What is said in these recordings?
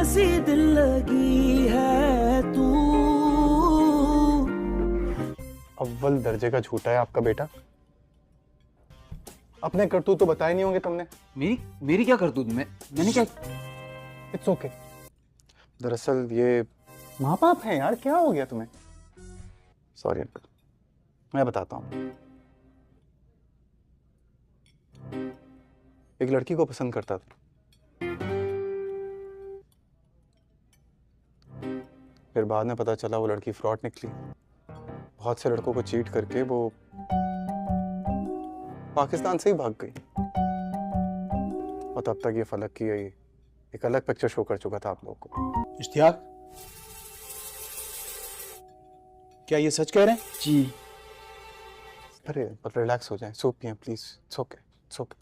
सी दिल लगी है तू। अव्वल दर्जे का झूठा है आपका बेटा। अपने करतूत तो बताए नहीं होंगे तुमने। मेरी क्या करतूत? मैंने क्या? It's okay. दरअसल ये माँ बाप हैं यार, क्या हो गया तुम्हें? सॉरी अंकल, मैं बताता हूँ। एक लड़की को पसंद करता था, फिर बाद में पता चला वो लड़की फ्रॉड निकली। बहुत से लड़कों को चीट करके वो पाकिस्तान से ही भाग गई, और तब तक ये फलक की एक अलग पिक्चर शो कर चुका था आप लोगों को। इश्तियाक, क्या ये सच कह रहे हैं? जी। अरे पर रिलैक्स हो जाएं, सूप पिएं please. It's okay, it's okay,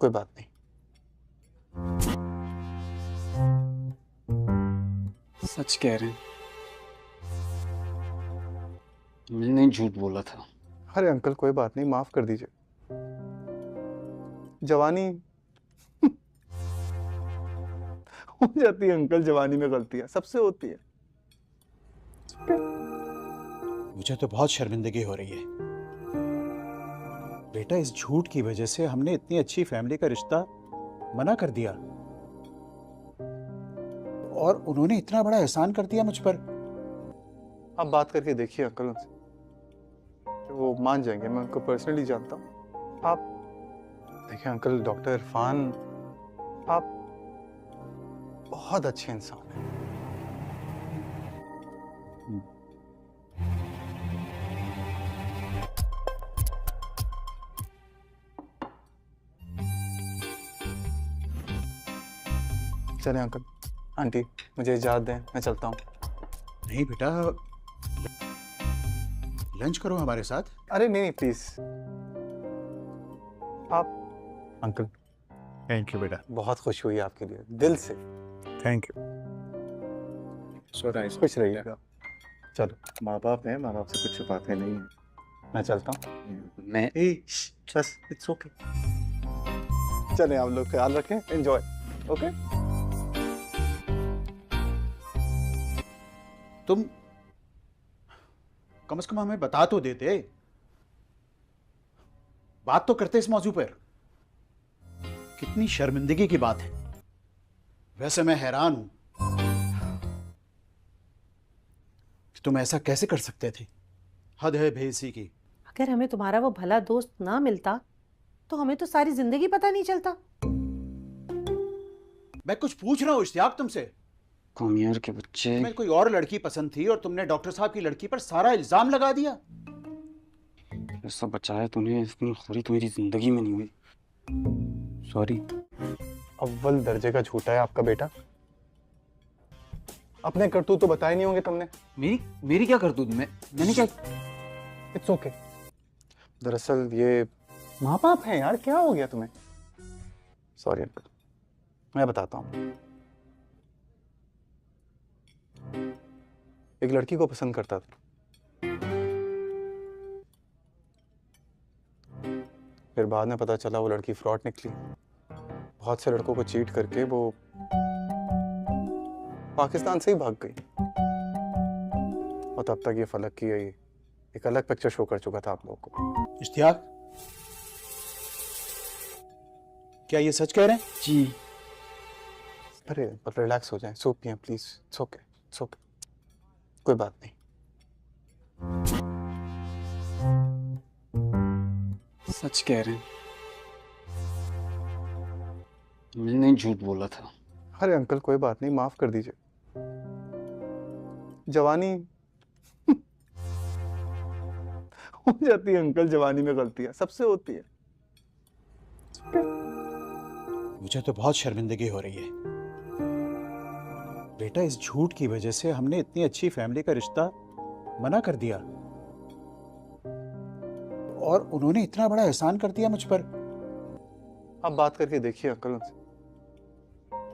कोई बात नहीं। सच कह रहे हैं, मैंने झूठ बोला था। अरे अंकल कोई बात नहीं, माफ कर दीजिए। जवानी हो जाती है अंकल, जवानी में गलतियां सबसे होती है। मुझे तो बहुत शर्मिंदगी हो रही है बेटा। इस झूठ की वजह से हमने इतनी अच्छी फैमिली का रिश्ता मना कर दिया, और उन्होंने इतना बड़ा एहसान कर दिया मुझ पर। आप बात करके देखिए अंकल उनसे, वो मान जाएंगे। मैं उनको पर्सनली जानता हूँ। आप देखिए अंकल, डॉक्टर इरफान, आप बहुत अच्छे इंसान हैं। चले अंकल, आंटी मुझे इजाज़त दें, मैं चलता हूँ। नहीं बेटा, लंच करो हमारे साथ। अरे नहीं प्लीज। आप अंकल, थैंक यू बेटा। बहुत खुश हुई आपके लिए, दिल से। Thank you. So nice. खुश रहिएगा। चलो, माँ बाप है, माँ बाप से कुछ छुपाते नहीं है। मैं चलता हूँ। मैं बस इट्स ओके। चले, आप लोग ख्याल रखें, एंजॉय। ओके। तुम कम से कम हमें बता तो देते, बात तो करते इस मौजू पर। कितनी शर्मिंदगी की बात है। वैसे मैं हैरान हूं कि तुम ऐसा कैसे कर सकते थे। हद है भेसी की। अगर हमें तुम्हारा वो भला दोस्त ना मिलता तो हमें तो सारी जिंदगी पता नहीं चलता। मैं कुछ पूछ रहा हूं इश्तियाक तुमसे। कमियार के बच्चे। तुम्हें कोई और लड़की पसंद थी और तुमने डॉक्टर साहब की लड़की पर सारा इल्जाम लगा दिया। ऐसा बचाया तूने, इतनी खोरी तो मेरी जिंदगी में नहीं हुई। सॉरी। अव्वल दर्जे का झूठा है आपका बेटा। अपने करतूत तो बताए नहीं होंगे तुमने। मेरी क्या करतूत? मैंने क्या? It's okay. दरअसल ये माँ बाप हैं यार, क्या हो गया तुम्हें? सॉरी अंकल, मैं बताता हूँ। एक लड़की को पसंद करता था, फिर बाद में पता चला वो लड़की फ्रॉड निकली। बहुत से लड़कों को चीट करके वो पाकिस्तान से ही भाग गई, और तब तक ये फलक की एक अलग पिक्चर शो कर चुका था आप लोगों को। इश्तियाक, क्या ये सच कह रहे हैं? जी। अरे पर रिलैक्स हो जाएं, सूप पिएं please. It's okay, it's okay, कोई बात नहीं। सच कह रहे हैं, मैंने झूठ बोला था। अरे अंकल कोई बात नहीं, माफ कर दीजिए। जवानी हो जाती है अंकल, जवानी में गलतियां सबसे होती है। मुझे तो बहुत शर्मिंदगी हो रही है बेटा। इस झूठ की वजह से हमने इतनी अच्छी फैमिली का रिश्ता मना कर दिया, और उन्होंने इतना बड़ा एहसान कर दिया मुझ पर। आप बात करके देखिए अंकल उनसे,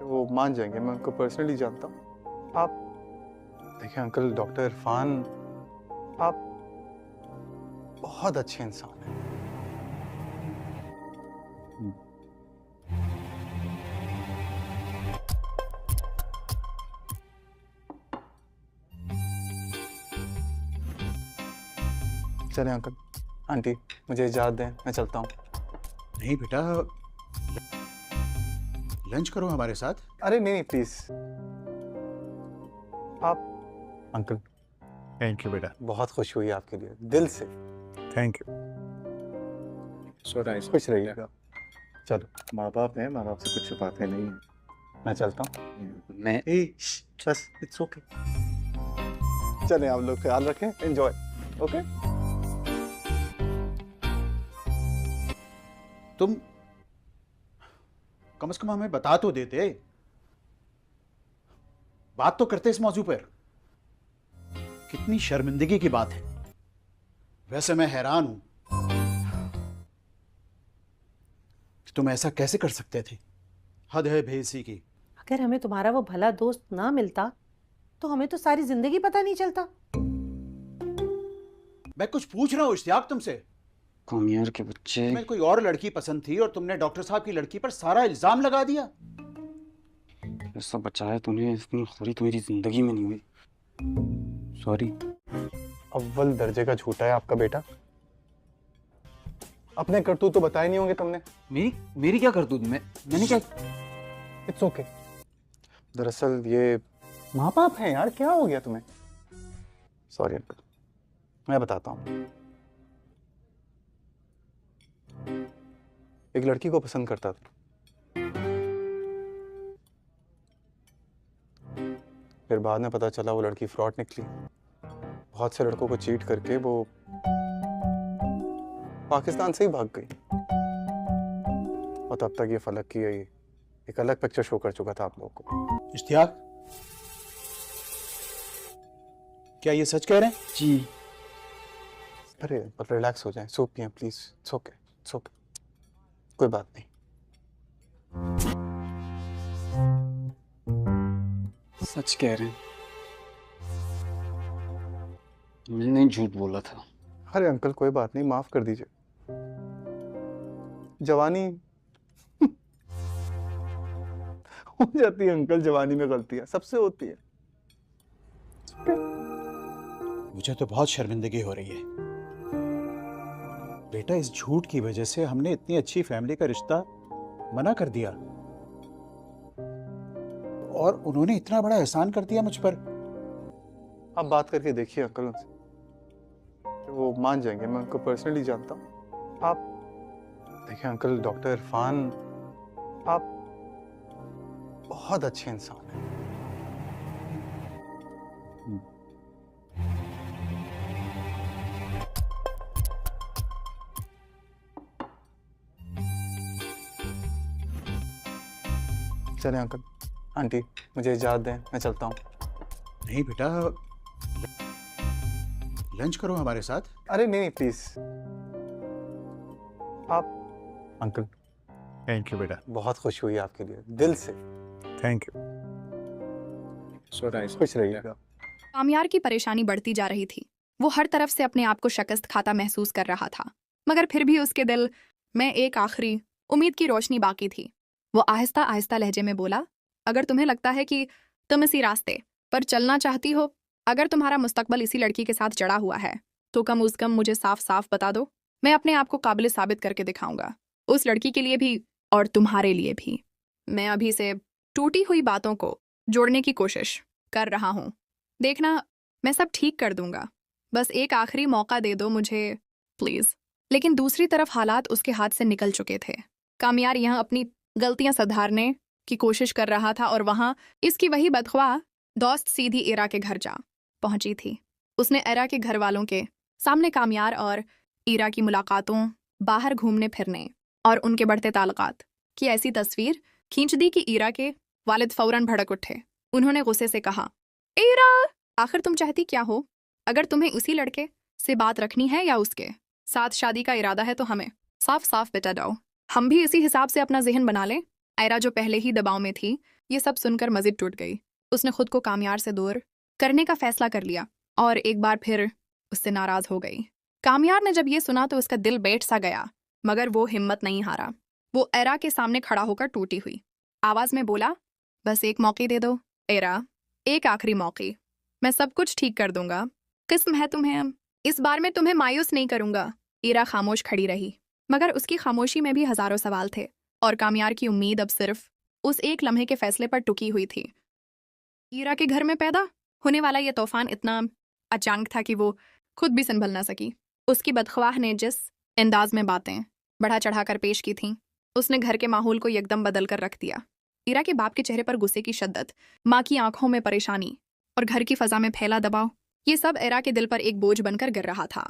वो मान जाएंगे। मैं उनको पर्सनली जानता हूँ। आप देखिए अंकल, डॉक्टर इरफान, आप बहुत अच्छे इंसान हैं। चले अंकल, आंटी मुझे इजाज़त दें, मैं चलता हूँ। नहीं बेटा, लंच करो हमारे साथ। अरे नहीं प्लीज़, आप अंकल थैंक यू बेटा, बहुत खुश हुई आपके लिए, दिल से थैंक यू। So nice. खुश रहिएगा। चलो माँ बाप हैं, माँ बाप से कुछ छुपाते नहीं हैं। मैं चलता हूँ। मैं बस इट्स ओके। चलें, आप लोग ख्याल रखें, एंजॉय। ओके तुम कम से कम हमें बता तो देते, बात तो करते इस मौजू पर। कितनी शर्मिंदगी की बात है। वैसे मैं हैरान हूं कि तुम ऐसा कैसे कर सकते थे। हद है भेसी की। अगर हमें तुम्हारा वो भला दोस्त ना मिलता तो हमें तो सारी जिंदगी पता नहीं चलता। मैं कुछ पूछ रहा हूं इश्तियाक तुमसे। कामयार के बच्चे। तुम्हें कोई और लड़की पसंद थी और तुमने डॉक्टर साहब की लड़की पर सारा इल्जाम लगा दिया। ऐसा बचाया तूने, इतनी खोरी तो मेरी जिंदगी में नहीं हुई। सॉरी। अव्वल दर्जे का झूठा है आपका बेटा। अपने करतूत तो बताए नहीं होंगे तुमने। मेरी क्या करतूत? मैंने क्या? It's okay. दरअसल ये माँ बाप हैं यार, क्या हो गया तुम्हें? सॉरी अंकल, मैं बताता हूँ। एक लड़की को पसंद करता था, फिर बाद में पता चला वो लड़की फ्रॉड निकली। बहुत से लड़कों को चीट करके वो पाकिस्तान से ही भाग गई, और तब तक ये फलक की एक अलग पिक्चर शो कर चुका था आप लोगों को। इश्तियाक, क्या ये सच कह रहे हैं? जी। अरे पर रिलैक्स हो जाएं, सूप पिएं please. It's okay, it's okay, कोई बात नहीं। सच कह रहे हैं, मैंने झूठ बोला था। अरे अंकल कोई बात नहीं, माफ कर दीजिए। जवानी हो जाती है अंकल, जवानी में गलतियां सबसे होती है। मुझे तो बहुत शर्मिंदगी हो रही है बेटा। इस झूठ की वजह से हमने इतनी अच्छी फैमिली का रिश्ता मना कर दिया, और उन्होंने इतना बड़ा एहसान कर दिया मुझ पर। आप बात करके देखिए अंकल उनसे, वो मान जाएंगे, मैं उनको पर्सनली जानता हूँ। आप देखिए अंकल, डॉक्टर इरफान आप बहुत अच्छे इंसान हैं। चलें अंकल, आंटी मुझे इजाज़त दें, मैं चलता हूँ। नहीं बेटा, लंच करो हमारे साथ। अरे नहीं प्लीज, आप अंकल थैंक यू बेटा, बहुत खुश हुई आपके लिए, दिल से थैंक यू। So nice. खुश रहिएगा। कामयार की परेशानी बढ़ती जा रही थी। वो हर तरफ से अपने आप को शिकस्त खाता महसूस कर रहा था, मगर फिर भी उसके दिल में एक आखिरी उम्मीद की रोशनी बाकी थी। वो आहिस्ता आहिस्ता लहजे में बोला, अगर तुम्हें लगता है कि तुम इसी रास्ते पर चलना चाहती हो, अगर तुम्हारा मुस्तकबल इसी लड़की के साथ जड़ा हुआ है, तो कम उस कम मुझे साफ साफ बता दो। मैं अपने आप को काबिल साबित करके दिखाऊंगा, उस लड़की के लिए भी और तुम्हारे लिए भी। मैं अभी से टूटी हुई बातों को जोड़ने की कोशिश कर रहा हूँ। देखना, मैं सब ठीक कर दूंगा। बस एक आखिरी मौका दे दो मुझे प्लीज। लेकिन दूसरी तरफ हालात उसके हाथ से निकल चुके थे। कामयार यहाँ अपनी गलतियां सुधारने की कोशिश कर रहा था, और वहां इसकी वही बदख्वाह दोस्त सीधी इरा के घर जा पहुंची थी। उसने इरा के घर वालों के सामने कामयार और इरा की मुलाकातों, बाहर घूमने फिरने और उनके बढ़ते ताल्लुकात की ऐसी तस्वीर खींच दी कि इरा के वालिद फौरन भड़क उठे। उन्होंने गुस्से से कहा, इरा, आखिर तुम चाहती क्या हो? अगर तुम्हें उसी लड़के से बात रखनी है या उसके साथ शादी का इरादा है तो हमें साफ साफ बता दो, हम भी इसी हिसाब से अपना जहन बना लें। आयरा जो पहले ही दबाव में थी, ये सब सुनकर मजिद टूट गई। उसने खुद को कामयार से दूर करने का फैसला कर लिया और एक बार फिर उससे नाराज हो गई। कामयार ने जब ये सुना तो उसका दिल बैठ सा गया, मगर वो हिम्मत नहीं हारा। वो एरा के सामने खड़ा होकर टूटी हुई आवाज में बोला, बस एक मौके दे दो एरा, एक आखिरी मौके, मैं सब कुछ ठीक कर दूंगा। किस्म है तुम्हें इस बार मैं तुम्हें मायूस नहीं करूंगा। ईरा खामोश खड़ी रही, मगर उसकी खामोशी में भी हजारों सवाल थे और कामयार की उम्मीद अब सिर्फ उस एक लम्हे के फैसले पर टुकी हुई थी। ईरा के घर में पैदा होने वाला यह तूफान इतना अचानक था कि वो खुद भी संभल ना सकी। उसकी बदख्वाह ने जिस अंदाज में बातें बढ़ा चढ़ाकर पेश की थीं, उसने घर के माहौल को एकदम बदल कर रख दिया। ईरा के बाप के चेहरे पर गुस्से की शिद्दत, माँ की आंखों में परेशानी और घर की फजा में फैला दबाव, ये सब ईरा के दिल पर एक बोझ बनकर गिर रहा था।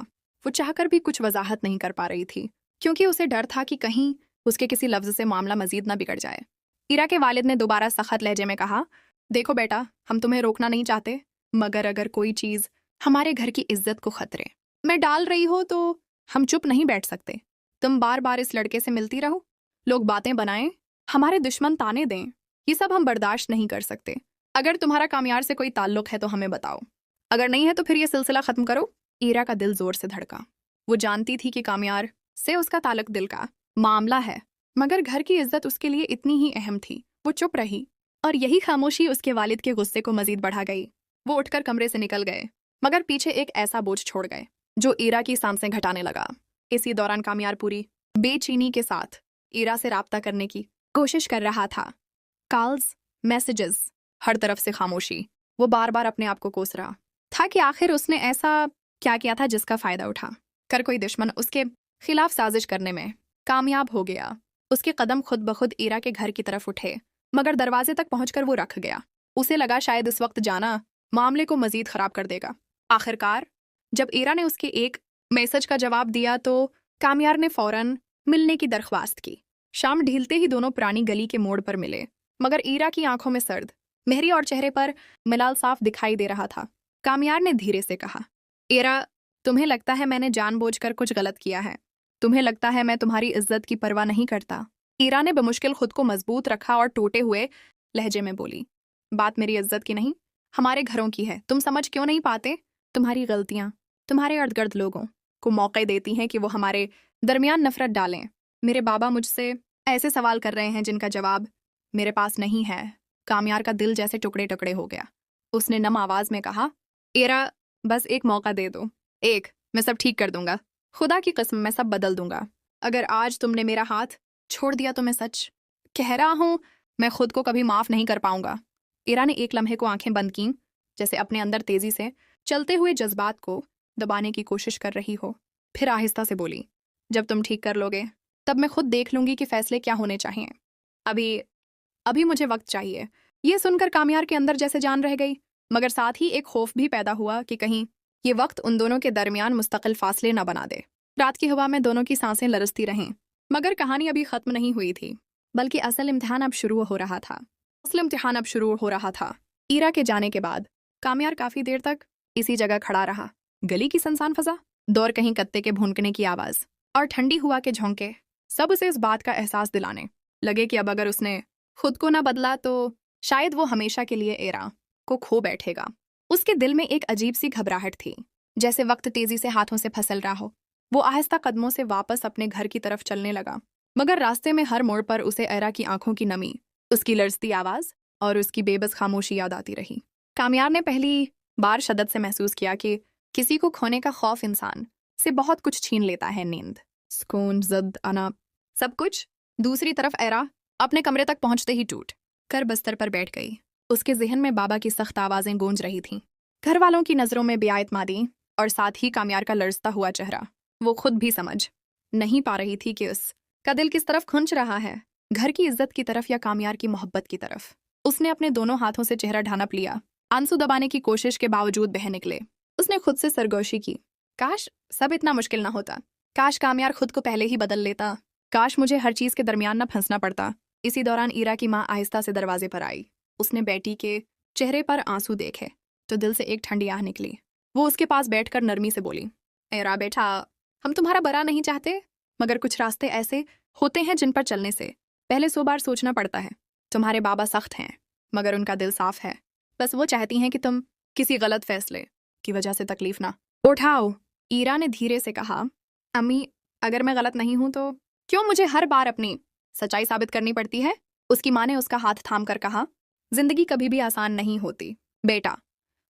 वो चाहकर भी कुछ वजाहत नहीं कर पा रही थी, क्योंकि उसे डर था कि कहीं उसके किसी लफ्ज से मामला मजीद न बिगड़ जाए। ईरा के वालिद ने दोबारा सख्त लहजे में कहा, देखो बेटा, हम तुम्हें रोकना नहीं चाहते, मगर अगर कोई चीज़ हमारे घर की इज्जत को खतरे में डाल रही हो तो हम चुप नहीं बैठ सकते। तुम बार बार इस लड़के से मिलती रहो, लोग बातें बनाएं, हमारे दुश्मन ताने दें, ये सब हम बर्दाश्त नहीं कर सकते। अगर तुम्हारा कामयार से कोई ताल्लुक है तो हमें बताओ, अगर नहीं है तो फिर ये सिलसिला खत्म करो। ईरा का दिल जोर से धड़का। वो जानती थी कि कामयार से उसका ताल्लुक दिल का मामला है, मगर घर की इज्जत उसके लिए इतनी ही अहम थी। वो चुप रही और यही खामोशी उसके वालिद के गुस्से को मजीद बढ़ा गई। वो उठकर कमरे से निकल गए, मगर पीछे एक ऐसा बोझ छोड़ गए जो ईरा की सांसें घटाने लगा। इसी दौरान कामयार पूरी बेचैनी के साथ ईरा से राब्ता करने की कोशिश कर रहा था। कॉल्स, मैसेजेस, हर तरफ से खामोशी। वो बार बार अपने आप को कोस रहा था कि आखिर उसने ऐसा क्या किया था जिसका फायदा उठा कर कोई दुश्मन उसके खिलाफ साजिश करने में कामयाब हो गया। उसके कदम खुद ब खुद ईरा के घर की तरफ उठे, मगर दरवाजे तक पहुंचकर वो रख गया। उसे लगा शायद इस वक्त जाना मामले को मजीद खराब कर देगा। आखिरकार जब ईरा ने उसके एक मैसेज का जवाब दिया तो कामयार ने फौरन मिलने की दरख्वास्त की। शाम ढीलते ही दोनों पुरानी गली के मोड़ पर मिले, मगर ईरा की आंखों में सर्द मेहरी और चेहरे पर मिलाल साफ दिखाई दे रहा था। कामयार ने धीरे से कहा, ईरा, तुम्हें लगता है मैंने जानबूझकर कुछ गलत किया है? तुम्हें लगता है मैं तुम्हारी इज्जत की परवाह नहीं करता? ईरा ने बमुश्किल खुद को मजबूत रखा और टूटे हुए लहजे में बोली, बात मेरी इज्जत की नहीं, हमारे घरों की है। तुम समझ क्यों नहीं पाते? तुम्हारी गलतियां तुम्हारे इर्द गिर्द लोगों को मौके देती हैं कि वो हमारे दरमियान नफरत डालें। मेरे बाबा मुझसे ऐसे सवाल कर रहे हैं जिनका जवाब मेरे पास नहीं है। कामयार का दिल जैसे टुकड़े टुकड़े हो गया। उसने नम आवाज में कहा, ईरा, बस एक मौका दे दो, एक, मैं सब ठीक कर दूंगा। खुदा की कसम, मैं सब बदल दूंगा। अगर आज तुमने मेरा हाथ छोड़ दिया तो मैं सच कह रहा हूं, मैं खुद को कभी माफ नहीं कर पाऊंगा। ईरा ने एक लम्हे को आंखें बंद की, जैसे अपने अंदर तेजी से चलते हुए जज्बात को दबाने की कोशिश कर रही हो। फिर आहिस्ता से बोली, जब तुम ठीक कर लोगे तब मैं खुद देख लूंगी कि फैसले क्या होने चाहिए। अभी मुझे वक्त चाहिए। ये सुनकर कामयार के अंदर जैसे जान रह गई, मगर साथ ही एक खौफ भी पैदा हुआ कि कहीं ये वक्त उन दोनों के दरमियान मुस्तकिल फासले न बना दे। रात की हवा में दोनों की सांसें लरसती रहें, मगर कहानी अभी खत्म नहीं हुई थी, बल्कि असल इम्तिहान अब शुरू हो रहा था। ईरा के जाने के बाद कामयार काफी देर तक इसी जगह खड़ा रहा। गली की सुनसान फजा, दौर कहीं कत्ते के भूनकने की आवाज और ठंडी हवा के झोंके सब उसे इस बात का एहसास दिलाने लगे कि अब अगर उसने खुद को न बदला तो शायद वो हमेशा के लिए ईरा को खो बैठेगा। उसके दिल में एक अजीब सी घबराहट थी, जैसे वक्त तेजी से हाथों से फिसल रहा हो। वो आहिस्ता कदमों से वापस अपने घर की तरफ चलने लगा, मगर रास्ते में हर मोड़ पर उसे ईरा की आंखों की नमी, उसकी लरजती आवाज और उसकी बेबस खामोशी याद आती रही। कामयार ने पहली बार शदत से महसूस किया कि किसी को खोने का खौफ इंसान से बहुत कुछ छीन लेता है। नींद, सुकून, जिद, अना, सब कुछ। दूसरी तरफ ईरा अपने कमरे तक पहुंचते ही टूट कर बिस्तर पर बैठ गई। उसके जहन में बाबा की सख्त आवाजें गूंज रही थीं, घर वालों की नजरों में बेआइतमादी और साथ ही कामयार का लरजता हुआ चेहरा। वो खुद भी समझ नहीं पा रही थी कि उसका दिल किस तरफ खुंच रहा है, घर की इज्जत की तरफ या कामयार की मोहब्बत की तरफ। उसने अपने दोनों हाथों से चेहरा ढांप लिया। आंसू दबाने की कोशिश के बावजूद बह निकले। उसने खुद से सरगोशी की, काश सब इतना मुश्किल ना होता, काश कामयार खुद को पहले ही बदल लेता, काश मुझे हर चीज के दरमियान न फंसना पड़ता। इसी दौरान ईरा की माँ आहिस्ता से दरवाजे पर आई। उसने बेटी के चेहरे पर आंसू देखे तो दिल से एक ठंडी आह निकली। वो उसके पास बैठकर नरमी से बोली, ईरा बेटा, हम तुम्हारा बुरा नहीं चाहते, मगर कुछ रास्ते ऐसे होते हैं जिन पर चलने से पहले 100 बार सोचना पड़ता है। तुम्हारे बाबा सख्त हैं, मगर उनका दिल साफ है। बस वो चाहती हैं कि तुम किसी गलत फैसले की वजह से तकलीफ ना उठाओ। ईरा ने धीरे से कहा, अम्मी, अगर मैं गलत नहीं हूं तो क्यों मुझे हर बार अपनी सच्चाई साबित करनी पड़ती है? उसकी माँ ने उसका हाथ थाम कर कहा, जिंदगी कभी भी आसान नहीं होती बेटा,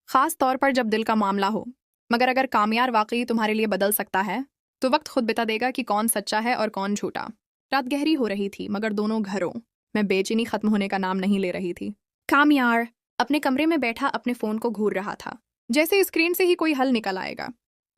खास तौर पर जब दिल का मामला हो। मगर अगर कामयार वाकई तुम्हारे लिए बदल सकता है तो वक्त खुद बता देगा कि कौन सच्चा है और कौन झूठा। रात गहरी हो रही थी मगर दोनों घरों में बेचैनी खत्म होने का नाम नहीं ले रही थी। कामयार अपने कमरे में बैठा अपने फोन को घूर रहा था, जैसे स्क्रीन से ही कोई हल निकल आएगा।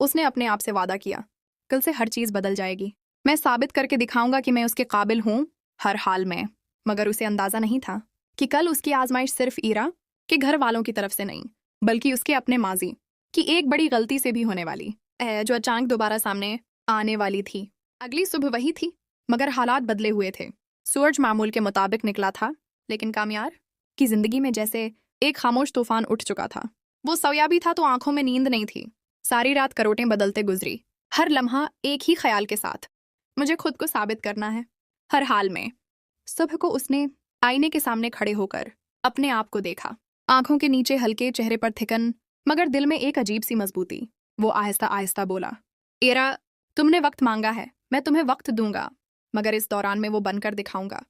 उसने अपने आप से वादा किया, कल से हर चीज बदल जाएगी। मैं साबित करके दिखाऊंगा कि मैं उसके काबिल हूं हर हाल में। मगर उसे अंदाजा नहीं था कि कल उसकी आजमाइश सिर्फ ईरा के घर वालों की तरफ से नहीं बल्कि उसके अपने माजी की एक बड़ी गलती से भी होने वाली है, जो अचानक दोबारा सामने आने वाली थी। अगली सुबह वही थी मगर हालात बदले हुए थे। सूरज मामूल के मुताबिक निकला था लेकिन कामयार की जिंदगी में जैसे एक खामोश तूफान उठ चुका था। वो सोया भी था तो आंखों में नींद नहीं थी। सारी रात करोटें बदलते गुजरी, हर लम्हा एक ही ख्याल के साथ, मुझे खुद को साबित करना है हर हाल में। सुबह को उसने आईने के सामने खड़े होकर अपने आप को देखा। आंखों के नीचे हल्के, चेहरे पर थिकन मगर दिल में एक अजीब सी मजबूती। वो आहिस्ता आहिस्ता बोला, एरा तुमने वक्त मांगा है, मैं तुम्हें वक्त दूंगा मगर इस दौरान में वो बनकर दिखाऊंगा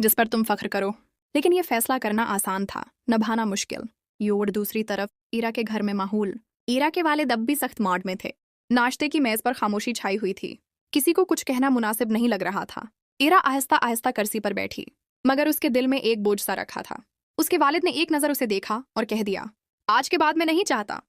जिस पर तुम फख्र करो। लेकिन यह फैसला करना आसान था, निभाना मुश्किल। योर दूसरी तरफ ईरा के घर में माहौल। ईरा के वालिद अब भी सख्त मॉड में थे। नाश्ते की मेज पर खामोशी छाई हुई थी, किसी को कुछ कहना मुनासिब नहीं लग रहा था। ईरा आहिस्ता आहिस्ता कुर्सी पर बैठी मगर उसके दिल में एक बोझ सा रखा था। उसके वालिद ने एक नज़र उसे देखा और कह दिया, आज के बाद मैं नहीं चाहता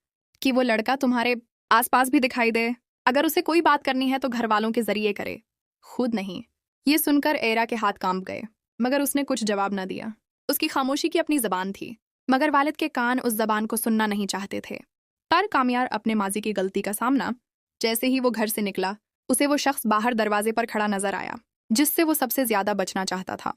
कि वो लड़का तुम्हारे आसपास भी दिखाई दे। अगर उसे कोई बात करनी है तो घर वालों के जरिए करे, खुद नहीं। ये सुनकर एरा के हाथ कांप गए मगर उसने कुछ जवाब न दिया। उसकी खामोशी की अपनी जबान थी मगर वालिद के कान उस जबान को सुनना नहीं चाहते थे। पर कामयार अपने माजी की गलती का सामना, जैसे ही वो घर से निकला उसे वो शख्स बाहर दरवाजे पर खड़ा नजर आया जिससे वो सबसे ज्यादा बचना चाहता था।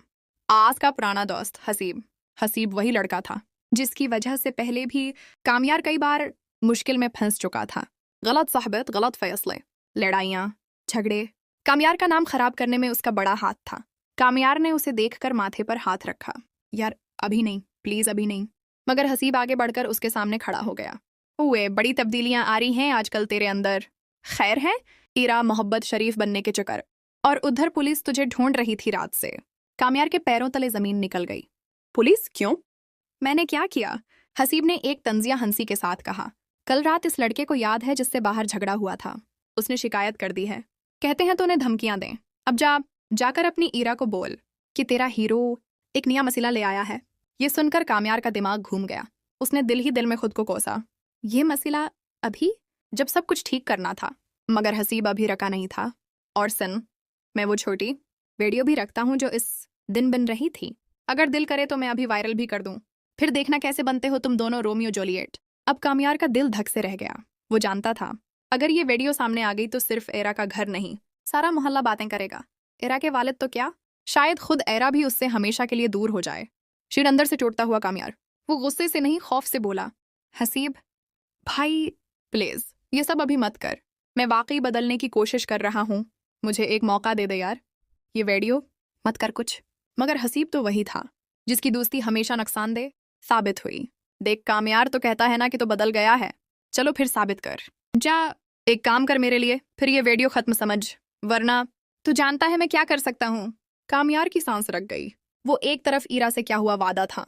आज का पुराना दोस्त हसीब। हसीब वही लड़का था जिसकी वजह से पहले भी कामयार कई बार मुश्किल में फंस चुका था। गलत सोहबत, गलत फैसले, लड़ाइयाँ, झगड़े। कामयार का नाम खराब करने में उसका बड़ा हाथ था। कामयार ने उसे देखकर माथे पर हाथ रखा, यार अभी नहीं, प्लीज अभी नहीं। मगर हसीब आगे बढ़कर उसके सामने खड़ा हो गया। ओए, बड़ी तब्दीलियां आ रही हैं आजकल तेरे अंदर। खैर है? ईरा मोहब्बत शरीफ बनने के चक्कर और उधर पुलिस तुझे ढूंढ रही थी रात से। कामयार के पैरों तले जमीन निकल गई। पुलिस? क्यों? मैंने क्या किया? हसीब ने एक तंजिया हंसी के साथ कहा, कल रात इस लड़के को याद है जिससे बाहर झगड़ा हुआ था? उसने शिकायत कर दी है। कहते हैं तो उन्हें धमकियां दें। अब जाकर अपनी ईरा को बोल कि तेरा हीरो एक नया मसला ले आया है। ये सुनकर कामयार का दिमाग घूम गया। उसने दिल ही दिल में खुद को कोसा, ये मसला अभी, जब सब कुछ ठीक करना था। मगर हसीब अभी रखा नहीं था। और सुन, मैं वो छोटी वीडियो भी रखता हूँ जो इस दिन बन रही थी। अगर दिल करे तो मैं अभी वायरल भी कर दूं, फिर देखना कैसे बनते हो तुम दोनों रोमियो जूलियट। अब कामयार का दिल धक से रह गया। वो जानता था अगर ये वीडियो सामने आ गई तो सिर्फ एरा का घर नहीं, सारा मोहल्ला बातें करेगा। एरा के वालिद तो क्या, शायद खुद एरा भी उससे हमेशा के लिए दूर हो जाए। सिर अंदर से टूटता हुआ कामयार वो गुस्से से नहीं खौफ से बोला, हसीब भाई प्लीज ये सब अभी मत कर, मैं वाकई बदलने की कोशिश कर रहा हूँ, मुझे एक मौका दे दे यार, ये वीडियो मत कर कुछ। मगर हसीब तो वही था जिसकी दोस्ती हमेशा नुकसानदेह साबित हुई। देख, कामयार तो कहता है ना कि तो बदल गया है, चलो फिर साबित कर। जा एक काम कर मेरे लिए, फिर ये वीडियो खत्म समझ, वरना तू जानता है मैं क्या कर सकता हूँ। कामयार की सांस रख गई। वो एक तरफ ईरा से क्या हुआ वादा था,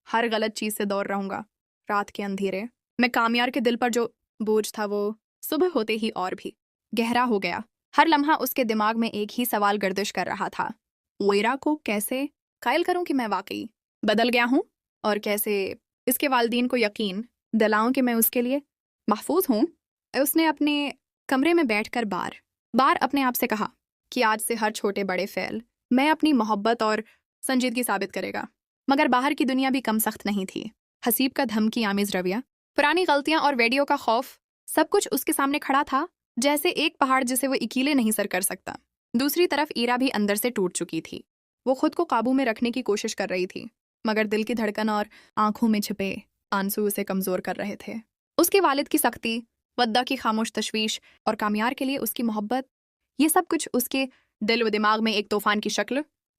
हर गलत चीज से दूर रहूंगा। रात के अंधेरे में कामयार के दिल पर जो बोझ था वो सुबह होते ही और भी गहरा हो गया। हर लम्हा उसके दिमाग में एक ही सवाल गर्दिश कर रहा था, ईरा को कैसे कायल करूं कि मैं वाकई बदल गया हूं, और कैसे इसके वालिदीन को यकीन दिलाऊं कि मैं उसके लिए महफूज हूं। उसने अपने कमरे में बैठकर बार बार अपने आप से कहा कि आज से हर छोटे बड़े फेल मैं अपनी मोहब्बत और संजीदगी साबित करेगा। मगर बाहर की दुनिया भी कम सख्त नहीं थी। हसीब का धमकी आमिज रवैया, पुरानी गलतियां और वीडियो का खौफ, सब कुछ उसके सामने खड़ा था जैसे एक पहाड़ जिसे वो अकेले नहीं सर कर सकता। दूसरी तरफ ईरा भी अंदर से टूट चुकी थी। वो खुद को काबू में रखने की कोशिश कर रही थी मगर दिल की धड़कन और आंखों में छिपे आंसू उसे कमजोर कर रहे थे। उसके वालिद की सख्ती, वद्दा की खामोश तशवीश और कामयार के लिए उसकी मोहब्बत, ये सब कुछ उसके दिल व दिमाग में एक तूफान की शक्ल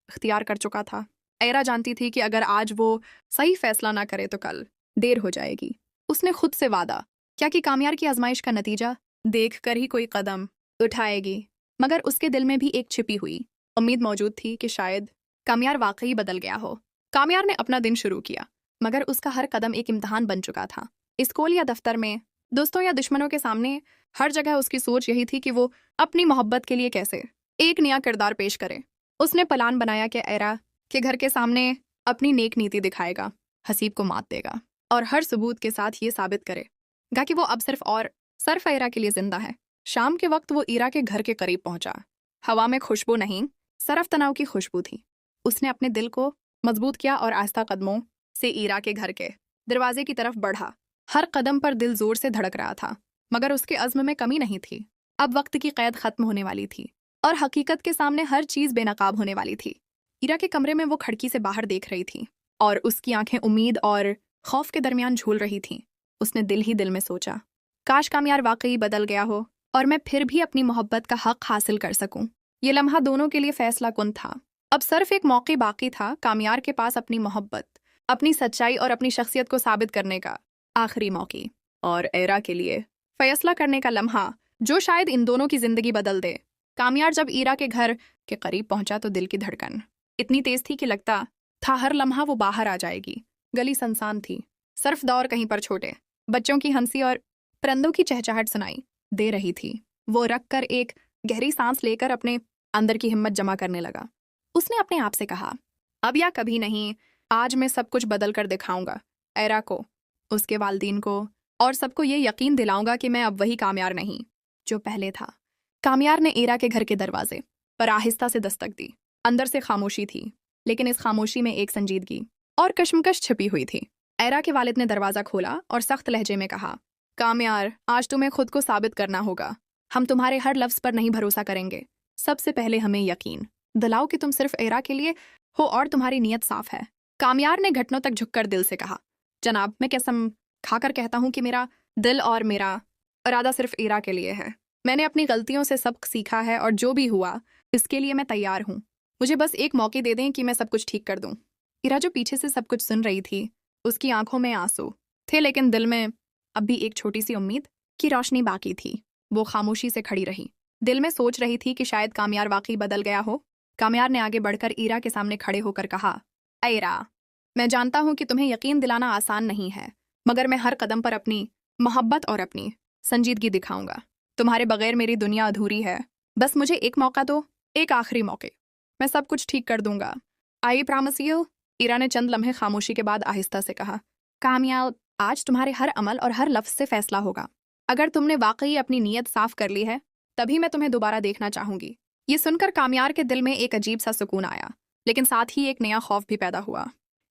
इख्तियार कर चुका था। एरा जानती थी कि अगर आज वो सही फैसला ना करे तो कल देर हो जाएगी। उसने खुद से वादा क्या कि कामयार की आजमाइश का नतीजा देख कर ही कोई कदम उठाएगी। मगर उसके दिल में भी एक छिपी हुई उम्मीद मौजूद थी कि शायद कामयार वाकई बदल गया हो। कामयार ने अपना दिन शुरू किया मगर उसका हर कदम एक इम्तिहान बन चुका था। स्कूल या दफ्तर में दोस्तों या दुश्मनों के सामने हर जगह उसकी सोच यही थी कि वो अपनी मोहब्बत के लिए कैसे एक नया किरदार पेश करे। उसने प्लान बनाया कि एरा के घर के सामने अपनी नेक नीति दिखाएगा, हसीब को मात देगा और हर सबूत के साथ ये साबित करेगा कि वो अब सिर्फ एरा के लिए जिंदा है। शाम के वक्त वो ईरा के घर के करीब पहुंचा। हवा में खुशबू नहीं, सरफ तनाव की खुशबू थी। उसने अपने दिल को मजबूत किया और आहिस्ता कदमों से ईरा के घर के दरवाजे की तरफ बढ़ा। हर कदम पर दिल जोर से धड़क रहा था, मगर उसके अज़्म में कमी नहीं थी। अब वक्त की कैद खत्म होने वाली थी और हकीकत के सामने हर चीज बेनकाब होने वाली थी। ईरा के कमरे में वो खिड़की से बाहर देख रही थी और उसकी आंखें उम्मीद और खौफ के दरमियान झूल रही थीं। उसने दिल ही दिल में सोचा, काश कामयार वाकई बदल गया हो और मैं फिर भी अपनी मोहब्बत का हक हासिल कर सकूं। ये लम्हा दोनों के लिए फैसला कुन था। अब सिर्फ एक मौका बाकी था कामयार के पास अपनी मोहब्बत, अपनी सच्चाई और अपनी शख्सियत को साबित करने का आखिरी मौका, और एरा के लिए फैसला करने का लम्हा जो शायद इन दोनों की जिंदगी बदल दे। कामयार जब ईरा के घर के करीब पहुंचा तो दिल की धड़कन इतनी तेज थी कि लगता था हर लम्हा वो बाहर आ जाएगी। गली सुनसान थी, सिर्फ दौर कहीं पर छोटे बच्चों की हंसी और परिंदों की चहचहाहट सुनाई दे रही थी। वो रख कर एक गहरी सांस लेकर अपने अंदर की हिम्मत जमा करने लगा। उसने अपने आप से कहा, अब या कभी नहीं, आज मैं सब कुछ बदल कर दिखाऊंगा। एरा को, उसके वालिदैन को और सबको ये यकीन दिलाऊंगा कि मैं अब वही कामयार नहीं जो पहले था। कामयार ने एरा के घर के दरवाजे पर आहिस्ता से दस्तक दी। अंदर से खामोशी थी, लेकिन इस खामोशी में एक संजीदगी और कशमकश छिपी हुई थी। एरा के वालिद ने दरवाजा खोला और सख्त लहजे में कहा, कामयार, आज तुम्हें खुद को साबित करना होगा। हम तुम्हारे हर लफ्ज पर नहीं भरोसा करेंगे। सबसे पहले हमें यकीन दिलाओ कि तुम सिर्फ एरा के लिए हो और तुम्हारी नीयत साफ है। कामयार ने घुटनों तक झुककर दिल से कहा, जनाब, मैं कसम खाकर कहता हूं कि मेरा दिल और मेरा इरादा सिर्फ एरा के लिए है। मैंने अपनी गलतियों से सबक सीखा है और जो भी हुआ इसके लिए मैं तैयार हूं। मुझे बस एक मौका दे दें कि मैं सब कुछ ठीक कर दूं। ईरा जो पीछे से सब कुछ सुन रही थी, उसकी आंखों में आंसू थे, लेकिन दिल में अब भी एक छोटी सी उम्मीद की रोशनी बाकी थी। वो खामोशी से खड़ी रही, दिल में सोच रही थी कि शायद कामयार वाकई बदल गया हो। कामयार ने आगे बढ़कर ईरा के सामने खड़े होकर कहा, एरा, मैं जानता हूं कि तुम्हें यकीन दिलाना आसान नहीं है, मगर मैं हर कदम पर अपनी मोहब्बत और अपनी संजीदगी दिखाऊंगा। तुम्हारे बगैर मेरी दुनिया अधूरी है। बस मुझे एक मौका दो, एक आखिरी मौके। मैं सब कुछ ठीक कर दूंगा। I promise you. ईरा ने चंद लम्हे खामोशी के बाद आहिस्ता से कहा, कामयाब, आज तुम्हारे हर अमल और हर लफ्ज से फैसला होगा। अगर तुमने वाकई अपनी नीयत साफ कर ली है, तभी मैं तुम्हें दोबारा देखना चाहूंगी। ये सुनकर कामयार के दिल में एक अजीब सा सुकून आया, लेकिन साथ ही एक नया खौफ भी पैदा हुआ।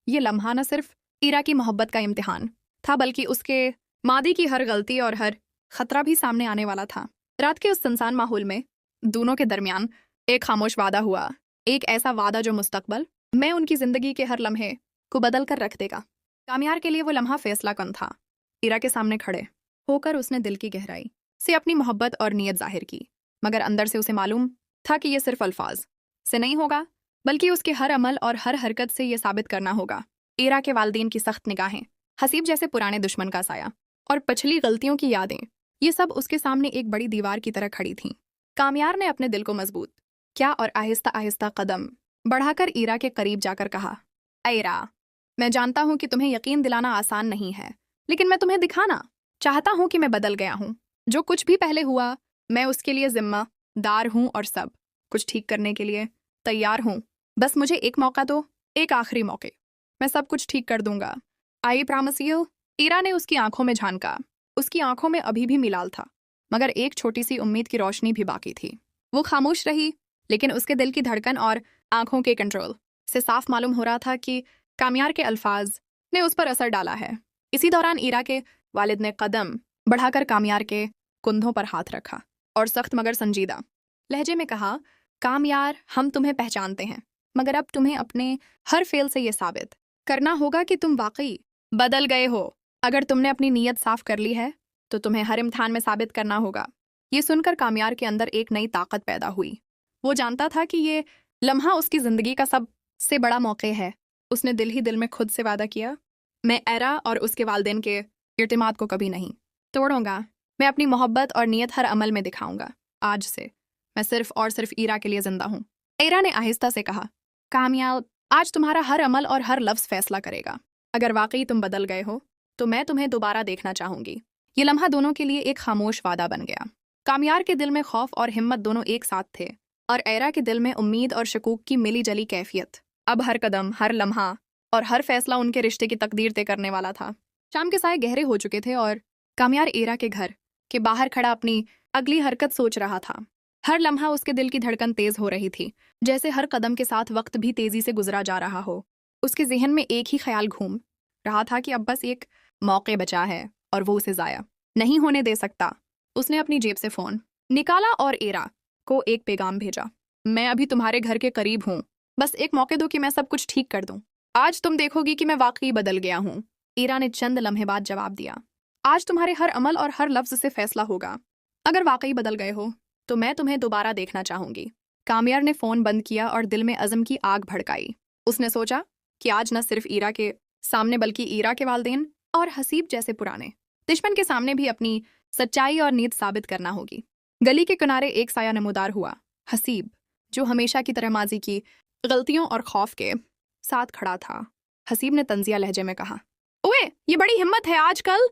ये लम्हा न सिर्फ ईरा की मोहब्बत का इम्तिहान था, बल्कि उसके मादी की हर गलती और हर खतरा भी सामने आने वाला था। रात के उस सुनसान माहौल में दोनों के दरमियान एक खामोश वादा हुआ, एक ऐसा वादा जो मुस्तकबल में उनकी जिंदगी के हर लम्हे को बदल कर रख देगा। कामयार के लिए वो लम्हा फैसला कन था। ईरा के सामने खड़े होकर उसने दिल की गहराई से अपनी मोहब्बत और नीयत जाहिर की, मगर अंदर से उसे मालूम था कि ये सिर्फ अल्फाज से नहीं होगा, बल्कि उसके हर अमल और हर हरकत से ये साबित करना होगा। ईरा के वालिदैन की सख्त निगाहें, हसीब जैसे पुराने दुश्मन का साया और पिछली गलतियों की यादें, ये सब उसके सामने एक बड़ी दीवार की तरह खड़ी थीं। कामयार ने अपने दिल को मजबूत किया और आहिस्ता आहिस्ता कदम बढ़ाकर ईरा के करीब जाकर कहा, एरा, मैं जानता हूं कि तुम्हें यकीन दिलाना आसान नहीं है, लेकिन मैं तुम्हें दिखाना चाहता हूं कि मैं बदल गया हूं। जो कुछ भी पहले हुआ, मैं उसके लिए जिम्मेदार हूं और सब कुछ ठीक करने के लिए तैयार हूं। बस मुझे एक मौका दो, एक आखिरी मौके। मैं सब कुछ ठीक कर दूंगा। I promise you. ईरा ने उसकी आंखों में झांका। उसकी आंखों में अभी भी मिलाल था, मगर एक छोटी सी उम्मीद की रोशनी भी बाकी थी। वो खामोश रही, लेकिन उसके दिल की धड़कन और आंखों के कंट्रोल से साफ मालूम हो रहा था कि कामयार के अल्फाज ने उस पर असर डाला है। इसी दौरान ईरा के वालिद ने कदम बढ़ाकर कामयार के कुंधों पर हाथ रखा और सख्त मगर संजीदा लहजे में कहा, कामयार, हम तुम्हें पहचानते हैं, मगर अब तुम्हें अपने हर फेल से ये साबित करना होगा कि तुम वाकई बदल गए हो। अगर तुमने अपनी नीयत साफ कर ली है, तो तुम्हें हर इम्तिहान में साबित करना होगा। ये सुनकर कामयार के अंदर एक नई ताकत पैदा हुई। वो जानता था कि ये लम्हा उसकी जिंदगी का सबसे बड़ा मौका है। उसने दिल ही दिल में खुद से वादा किया, मैं एरा और उसके वालिदैन के इर्तिमाद को कभी नहीं तोड़ूंगा। मैं अपनी मोहब्बत और नीयत हर अमल में दिखाऊंगा। आज से मैं सिर्फ और सिर्फ ईरा के लिए जिंदा हूँ। एरा ने आहिस्ता से कहा, कामयाब, आज तुम्हारा हर अमल और हर लफ्ज फैसला करेगा। अगर वाकई तुम बदल गए हो, तो मैं तुम्हें दोबारा देखना चाहूंगी। ये लम्हा दोनों के लिए एक खामोश वादा बन गया। कामयार के दिल में खौफ और हिम्मत दोनों एक साथ थे, और एरा के दिल में उम्मीद और शकूक की मिली जली कैफियत। अब हर कदम, हर लम्हा और हर फैसला उनके रिश्ते की तकदीर तय करने वाला था। शाम के साए गहरे हो चुके थे और कामयार एरा के घर के बाहर खड़ा अपनी अगली हरकत सोच रहा था। हर लम्हा उसके दिल की धड़कन तेज हो रही थी, जैसे हर कदम के साथ वक्त भी तेजी से गुजरा जा रहा हो। उसके जहन में एक ही ख्याल घूम रहा था कि अब बस एक मौके बचा है और वो उसे जाया नहीं होने दे सकता। उसने अपनी जेब से फोन निकाला और एरा को एक पैगाम भेजा। मैं अभी तुम्हारे घर के करीब हूँ, बस एक मौके दो कि मैं सब कुछ ठीक कर दूं। आज तुम देखोगी कि मैं वाकई बदल गया हूँ। एरा ने चंद लम्हे बाद जवाब दिया, आज तुम्हारे हर अमल और हर लफ्ज से फैसला होगा। अगर वाकई बदल गए हो तो मैं तुम्हें दोबारा देखना चाहूंगी। कामयार ने फोन बंद किया और दिल में अज़म की आग भड़काई। उसने सोचा कि आज न सिर्फ ईरा के सामने बल्कि ईरा के वालिदैन और हसीब जैसे पुराने दुश्मन के सामने भी अपनी सच्चाई और नीयत साबित करना होगी। गली के किनारे एक साया नमूदार हुआ। हसीब, जो हमेशा की तरह माजी की गलतियों और खौफ के साथ खड़ा था। हसीब ने तंजिया लहजे में कहा, ओए ये बड़ी हिम्मत है आजकल,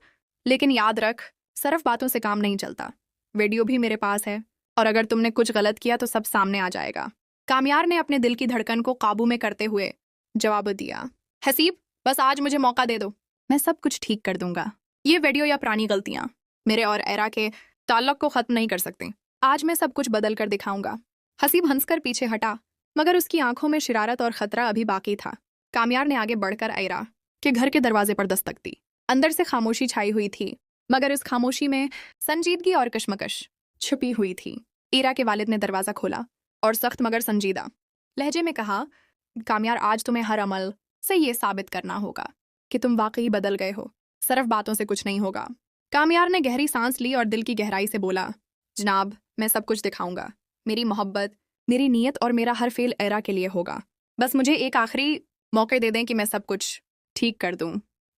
लेकिन याद रख सिर्फ बातों से काम नहीं चलता। वीडियो भी मेरे पास है और अगर तुमने कुछ गलत किया तो सब सामने आ जाएगा। कामयार ने अपने दिल की धड़कन को काबू में करते हुए जवाब दिया, हसीब बस आज मुझे मौका दे दो, मैं सब कुछ ठीक कर दूंगा। ये वीडियो या पुरानी गलतियां मेरे और एरा के ताल्लुक को खत्म नहीं कर सकते। आज मैं सब कुछ बदल कर दिखाऊंगा। हसीब हंसकर पीछे हटा, मगर उसकी आंखों में शरारत और खतरा अभी बाकी था। कामयार ने आगे बढ़कर एरा के घर के दरवाजे पर दस्तक दी। अंदर से खामोशी छाई हुई थी, मगर इस खामोशी में संजीदगी और कशमकश छुपी हुई थी। एरा के वालिद ने दरवाजा खोला और सख्त मगर संजीदा लहजे में कहा, कामयार आज तुम्हें हर अमल से ये साबित करना होगा कि तुम वाकई बदल गए हो, सिर्फ बातों से कुछ नहीं होगा। कामयार ने गहरी सांस ली और दिल की गहराई से बोला, जनाब मैं सब कुछ दिखाऊंगा। मेरी मोहब्बत, मेरी नीयत और मेरा हर फेल एरा के लिए होगा। बस मुझे एक आखिरी मौके दे दें कि मैं सब कुछ ठीक कर दूं।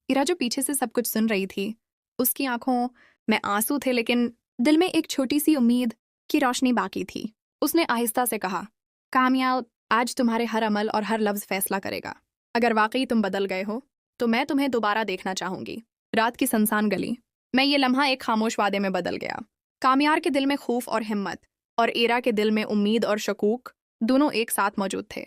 इरा जो पीछे से सब कुछ सुन रही थी, उसकी आंखों में आंसू थे, लेकिन दिल में एक छोटी सी उम्मीद की रोशनी बाकी थी। उसने आहिस्ता से कहा, कामयाब आज तुम्हारे हर अमल और हर लफ्ज फैसला करेगा। अगर वाकई तुम बदल गए हो तो मैं तुम्हें दोबारा देखना चाहूंगी। रात की सुनसान गली में ये लम्हा एक खामोश वादे में बदल गया। कामयार के दिल में खौफ और हिम्मत और एरा के दिल में उम्मीद और शकूक दोनों एक साथ मौजूद थे।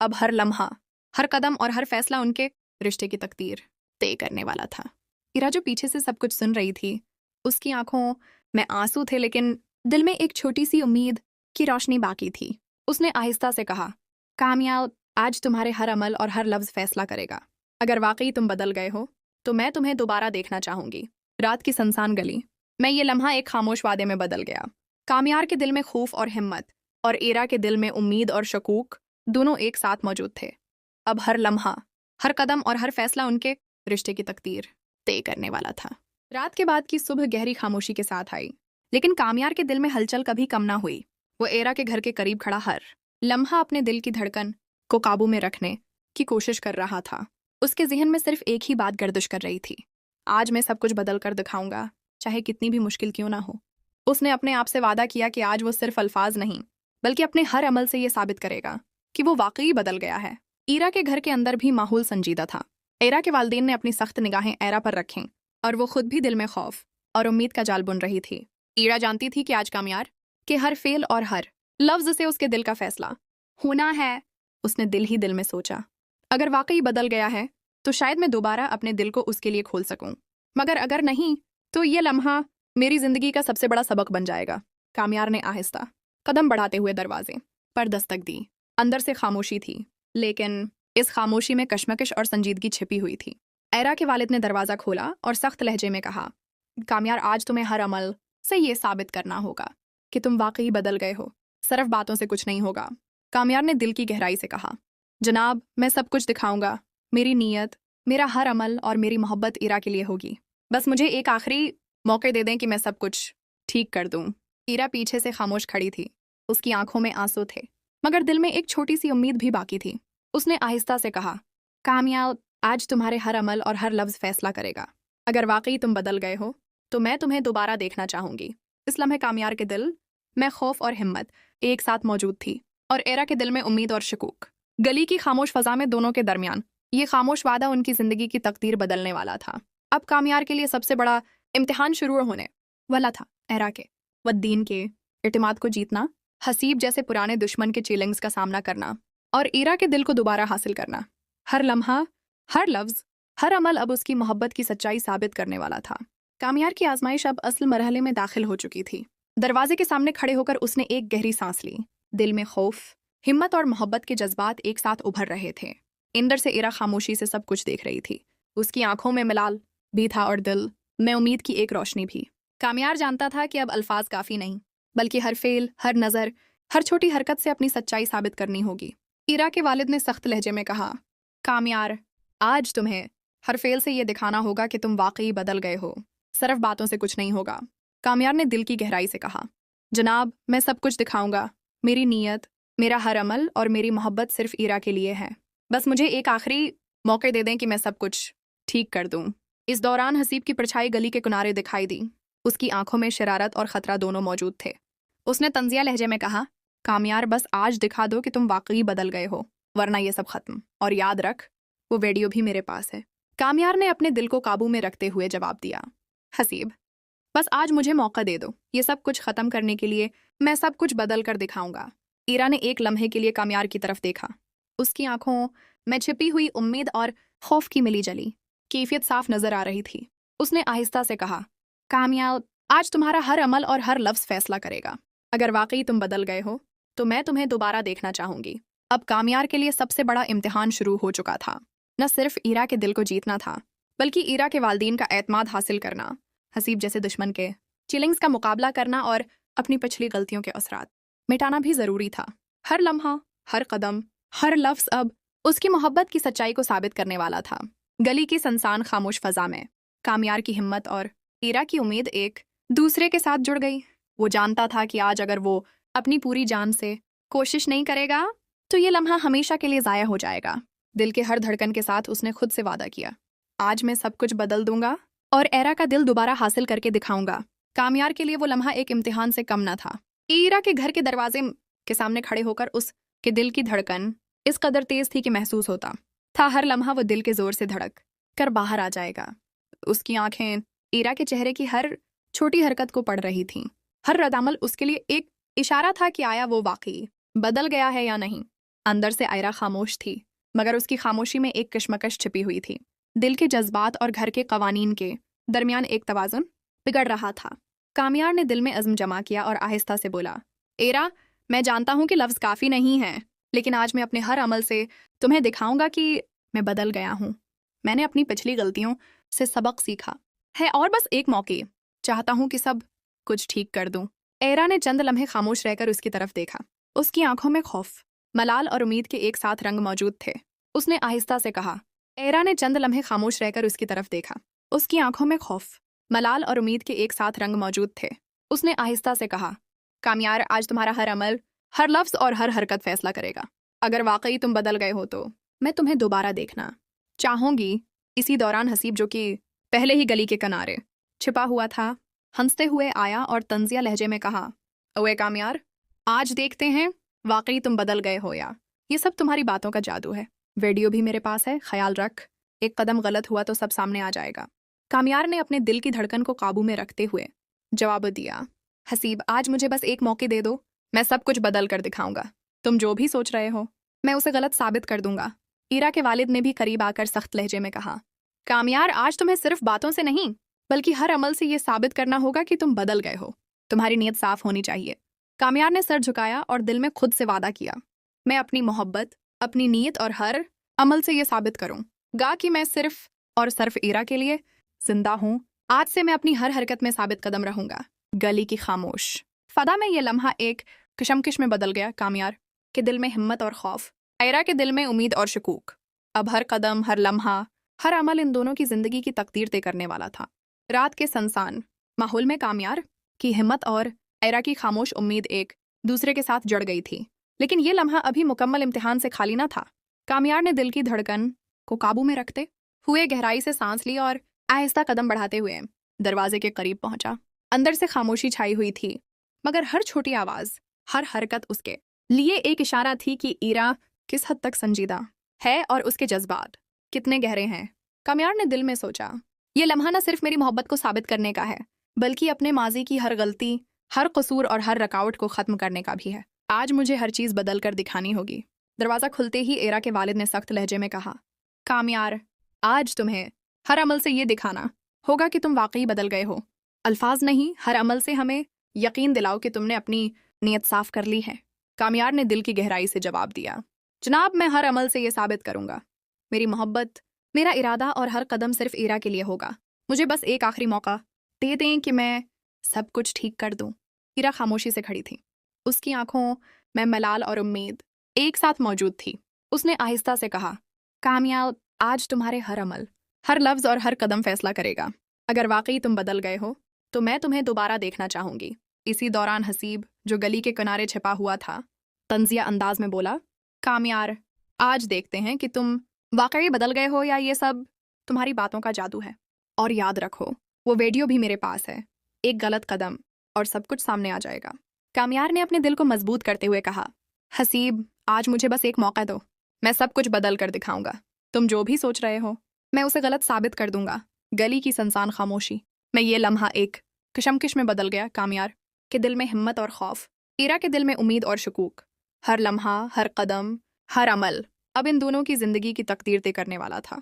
अब हर लम्हा, हर कदम और हर फैसला उनके रिश्ते की तकदीर तय करने वाला था। एरा जो पीछे से सब कुछ सुन रही थी, उसकी आंखों में आंसू थे, लेकिन दिल में एक छोटी सी उम्मीद की रोशनी बाकी थी। उसने आहिस्ता से कहा, कामयाब आज तुम्हारे हर अमल और हर लफ्ज फैसला करेगा। अगर वाकई तुम बदल गए हो तो मैं तुम्हें दोबारा देखना चाहूंगी। रात की सुनसान गली में ये लम्हा एक खामोश वादे में बदल गया। कामयार के दिल में खौफ और हिम्मत और एरा के दिल में उम्मीद और शकूक दोनों एक साथ मौजूद थे। अब हर लम्हा, हर कदम और हर फैसला उनके रिश्ते की तकदीर तय करने वाला था। रात के बाद की सुबह गहरी खामोशी के साथ आई, लेकिन कामयार के दिल में हलचल कभी कम ना हुई। वो एरा के घर के करीब खड़ा हर लम्हा अपने दिल की धड़कन को काबू में रखने की कोशिश कर रहा था। उसके जहन में सिर्फ एक ही बात गर्दिश कर रही थी, आज मैं सब कुछ बदल कर दिखाऊंगा, चाहे कितनी भी मुश्किल क्यों ना हो। उसने अपने आप से वादा किया कि आज वो सिर्फ अल्फाज नहीं बल्कि अपने हर अमल से ये साबित करेगा कि वो वाकई बदल गया है। ईरा के घर के अंदर भी माहौल संजीदा था। एरा के वालिदैन ने अपनी सख्त निगाहें एरा पर रखें और वो खुद भी दिल में खौफ और उम्मीद का जाल बुन रही थी। ईरा जानती थी कि आज कामयार के हर फेल और हर लफ्ज से उसके दिल का फैसला होना है। उसने दिल ही दिल में सोचा, अगर वाकई बदल गया है तो शायद मैं दोबारा अपने दिल को उसके लिए खोल सकूं, मगर अगर नहीं तो ये लम्हा मेरी जिंदगी का सबसे बड़ा सबक बन जाएगा। कामयार ने आहिस्ता कदम बढ़ाते हुए दरवाजे पर दस्तक दी। अंदर से खामोशी थी, लेकिन इस खामोशी में कशमकश और संजीदगी छिपी हुई थी। एरा के वालिद ने दरवाजा खोला और सख्त लहजे में कहा, कामयार आज तुम्हें हर अमल से ये साबित करना होगा कि तुम वाकई बदल गए हो, सिर्फ बातों से कुछ नहीं होगा। कामयार ने दिल की गहराई से कहा, जनाब मैं सब कुछ दिखाऊंगा। मेरी नीयत, मेरा हर अमल और मेरी मोहब्बत ईरा के लिए होगी। बस मुझे एक आखिरी मौके दे दें कि मैं सब कुछ ठीक कर दूं। ईरा पीछे से खामोश खड़ी थी, उसकी आंखों में आंसू थे, मगर दिल में एक छोटी सी उम्मीद भी बाकी थी। उसने आहिस्ता से कहा, कामयाब आज तुम्हारे हर अमल और हर लफ्ज फैसला करेगा। अगर वाकई तुम बदल गए हो तो मैं तुम्हें दोबारा देखना चाहूंगी। इस लम्हे कामयार के दिल में खौफ और हिम्मत एक साथ मौजूद थी और एरा के दिल में उम्मीद और शकूक। गली की खामोश फजा में दोनों के दरमियान ये खामोश वादा उनकी जिंदगी की तकदीर बदलने वाला था। अब कामयार के लिए सबसे बड़ा इम्तिहान शुरू होने वाला था। एरा के वद्दीन के इतिमाद को जीतना, हसीब जैसे पुराने दुश्मन के चैलेंज का सामना करना और ईरा के दिल को दोबारा हासिल करना। हर लम्हा, हर लफ्ज, हर अमल अब उसकी मोहब्बत की सच्चाई साबित करने वाला था। कामयार की आजमाइश अब असल मरहले में दाखिल हो चुकी थी। दरवाजे के सामने खड़े होकर उसने एक गहरी सांस ली। दिल में खौफ, हिम्मत और मोहब्बत के जज्बात एक साथ उभर रहे थे। इंदर से ईरा खामोशी से सब कुछ देख रही थी। उसकी आंखों में मलाल भी था और दिल में उम्मीद की एक रोशनी भी। कामयार जानता था कि अब अल्फाज काफ़ी नहीं, बल्कि हर फेल, हर नज़र, हर छोटी हरकत से अपनी सच्चाई साबित करनी होगी। ईरा के वालिद ने सख्त लहजे में कहा, कामयार, आज तुम्हें हर फेल से ये दिखाना होगा कि तुम वाकई बदल गए हो, सिर्फ बातों से कुछ नहीं होगा। कामयार ने दिल की गहराई से कहा, जनाब, मैं सब कुछ दिखाऊंगा। मेरी नीयत, मेरा हर अमल और मेरी मोहब्बत सिर्फ ईरा के लिए है। बस मुझे एक आखिरी मौके दे दें कि मैं सब कुछ ठीक कर दूं। इस दौरान हसीब की परछाई गली के किनारे दिखाई दी। उसकी आंखों में शरारत और खतरा दोनों मौजूद थे। उसने तंजिया लहजे में कहा, कामयार, बस आज दिखा दो कि तुम वाकई बदल गए हो, वरना ये सब खत्म। और याद रख, वो वीडियो भी मेरे पास है। कामयार ने अपने दिल को काबू में रखते हुए जवाब दिया, हसीब, बस आज मुझे मौका दे दो। ये सब कुछ खत्म करने के लिए मैं सब कुछ बदल कर दिखाऊंगा। ईरा ने एक लम्हे के लिए कामयार की तरफ देखा। उसकी आंखों में छिपी हुई उम्मीद और खौफ की मिली जली कैफियत साफ नजर आ रही थी। उसने आहिस्ता से कहा, कामयार, आज तुम्हारा हर अमल और हर लफ्ज फैसला करेगा। अगर वाकई तुम बदल गए हो तो मैं तुम्हें दोबारा देखना चाहूंगी। अब कामयार के लिए सबसे बड़ा इम्तिहान शुरू हो चुका था। न सिर्फ ईरा के दिल को जीतना था, बल्कि ईरा के वालिदैन का एतमाद हासिल करना, हसीब जैसे दुश्मन के चिलिंग्स का मुकाबला करना और अपनी पिछली गलतियों के असरात मिटाना भी जरूरी था। हर लम्हा, हर कदम, हर लफ्ज अब उसकी मोहब्बत की सच्चाई को साबित करने वाला था। गली की सनसान खामोश फजा में कामयार की हिम्मत और ईरा की उम्मीद एक दूसरे के साथ जुड़ गई। वो जानता था कि आज अगर वो अपनी पूरी जान से कोशिश नहीं करेगा तो ये लम्हा हमेशा के लिए ज़ाया हो जाएगा। दिल के हर धड़कन के साथ उसने खुद से वादा किया, आज मैं सब कुछ बदल दूंगा और ईरा का दिल दोबारा हासिल करके दिखाऊंगा। कामयार के लिए वो लम्हा एक इम्तिहान से कम न था। ईरा के घर के दरवाजे के सामने खड़े होकर उसके दिल की धड़कन इस कदर तेज थी कि महसूस होता था हर लम्हा वो दिल के जोर से धड़क कर बाहर आ जाएगा। उसकी आंखें ईरा के चेहरे की हर छोटी हरकत को पढ़ रही थीं। हर रद्दामल उसके लिए एक इशारा था कि आया वो वाकई बदल गया है या नहीं। अंदर से ईरा खामोश थी, मगर उसकी खामोशी में एक कशमकश छिपी हुई थी। दिल के जज्बात और घर के कवानीन के दरमियान एक तवाज़ुन बिगड़ रहा था। कामयार ने दिल में अज़्म जमा किया और आहिस्ता से बोला, ईरा, मैं जानता हूँ कि लफ्ज़ काफ़ी नहीं हैं, लेकिन आज मैं अपने हर अमल से तुम्हें दिखाऊंगा कि मैं बदल गया हूँ। मैंने अपनी पिछली गलतियों से सबक सीखा है और बस एक मौके चाहता हूँ कि सब कुछ ठीक कर दूँ। ईरा ने चंद लम्हे खामोश रहकर उसकी तरफ देखा। उसकी आंखों में खौफ, मलाल और उम्मीद के एक साथ रंग मौजूद थे। उसने आहिस्ता से कहा, ईरा ने चंद लम्हे खामोश रहकर उसकी तरफ देखा। उसकी आंखों में खौफ, मलाल और उम्मीद के एक साथ रंग मौजूद थे। उसने आहिस्ता से कहा, कामयार, आज तुम्हारा हर अमल, हर लफ्ज़ और हर हरकत फैसला करेगा। अगर वाकई तुम बदल गए हो तो मैं तुम्हें दोबारा देखना चाहूंगी। इसी दौरान हसीब, जो कि पहले ही गली के किनारे छिपा हुआ था, हंसते हुए आया और तंजिया लहजे में कहा, ओए कामयार, आज देखते हैं वाकई तुम बदल गए हो या ये सब तुम्हारी बातों का जादू है। वीडियो भी मेरे पास है, ख्याल रख, एक कदम गलत हुआ तो सब सामने आ जाएगा। कामयार ने अपने दिल की धड़कन को काबू में रखते हुए जवाब दिया, हसीब, आज मुझे बस एक मौके दे दो, मैं सब कुछ बदल कर दिखाऊंगा। तुम जो भी सोच रहे हो मैं उसे गलत साबित कर दूंगा। ईरा के वालिद ने भी करीब आकर सख्त लहजे में कहा, कामयार, आज तुम्हें सिर्फ बातों से नहीं बल्कि हर अमल से ये साबित करना होगा कि तुम बदल गए हो। तुम्हारी नीयत साफ होनी चाहिए। कामयार ने सर झुकाया और दिल में खुद से वादा किया, मैं अपनी मोहब्बत, अपनी नीयत और हर अमल से ये साबित करूंगा कि मैं सिर्फ और सिर्फ ईरा के लिए जिंदा हूँ। आज से मैं अपनी हर हरकत में साबित कदम रहूंगा। गली की खामोश फदा में यह लम्हा एक कशमकश में बदल गया। कामयार के दिल में हिम्मत और खौफ, ईरा के दिल में उम्मीद और शकूक। अब हर कदम, हर लम्हा, हर अमल इन दोनों की जिंदगी की तकदीर तय करने वाला था। रात के सनसान माहौल में कामयार की हिम्मत और ईरा की खामोश उम्मीद एक दूसरे के साथ जड़ गई थी। लेकिन ये लम्हा अभी मुकम्मल इम्तिहान से खाली ना था। कामयार ने दिल की धड़कन को काबू में रखते हुए गहराई से सांस ली और आहिस्ता कदम बढ़ाते हुए दरवाजे के करीब पहुंचा। अंदर से खामोशी छाई हुई थी, मगर हर छोटी आवाज, हर हरकत उसके लिए एक इशारा थी कि ईरा किस हद तक संजीदा है और उसके जज्बात कितने गहरे हैं। कामयार ने दिल में सोचा, ये लम्हा न सिर्फ मेरी मोहब्बत को साबित करने का है, बल्कि अपने माजी की हर गलती, हर कसूर और हर रुकावट को ख़त्म करने का भी है। आज मुझे हर चीज़ बदल कर दिखानी होगी। दरवाज़ा खुलते ही एरा के वालिद ने सख्त लहजे में कहा, कामयार, आज तुम्हें हर अमल से ये दिखाना होगा कि तुम वाकई बदल गए हो। अल्फाज नहीं, हर अमल से हमें यकीन दिलाओ कि तुमने अपनी नीयत साफ कर ली है। कामयार ने दिल की गहराई से जवाब दिया, जनाब, मैं हर अमल से ये साबित करूंगा। मेरी मोहब्बत, मेरा इरादा और हर कदम सिर्फ एरा के लिए होगा। मुझे बस एक आखिरी मौका दे दें कि मैं सब कुछ ठीक कर दूं। एरा खामोशी से खड़ी थी। उसकी आंखों में मलाल और उम्मीद एक साथ मौजूद थी। उसने आहिस्ता से कहा, कामयाब, आज तुम्हारे हर अमल, हर लफ्ज़ और हर कदम फैसला करेगा। अगर वाकई तुम बदल गए हो तो मैं तुम्हें दोबारा देखना चाहूंगी। इसी दौरान हसीब, जो गली के किनारे छिपा हुआ था, तंजिया अंदाज में बोला, कामयार, आज देखते हैं कि तुम वाकई बदल गए हो या ये सब तुम्हारी बातों का जादू है। और याद रखो, वो वीडियो भी मेरे पास है। एक गलत कदम और सब कुछ सामने आ जाएगा। कामयार ने अपने दिल को मजबूत करते हुए कहा, हसीब, आज मुझे बस एक मौका दो। मैं सब कुछ बदल कर दिखाऊंगा। तुम जो भी सोच रहे हो, मैं उसे गलत साबित कर दूंगा। गली की सनसान खामोशी में ये लम्हा एक कशमकश में बदल गया। कामयार के दिल में हिम्मत और खौफ, एरा के दिल में उम्मीद और शकूक। हर लम्हा, हर कदम, हर अमल अब इन दोनों की जिंदगी की तकदीर तय करने वाला था।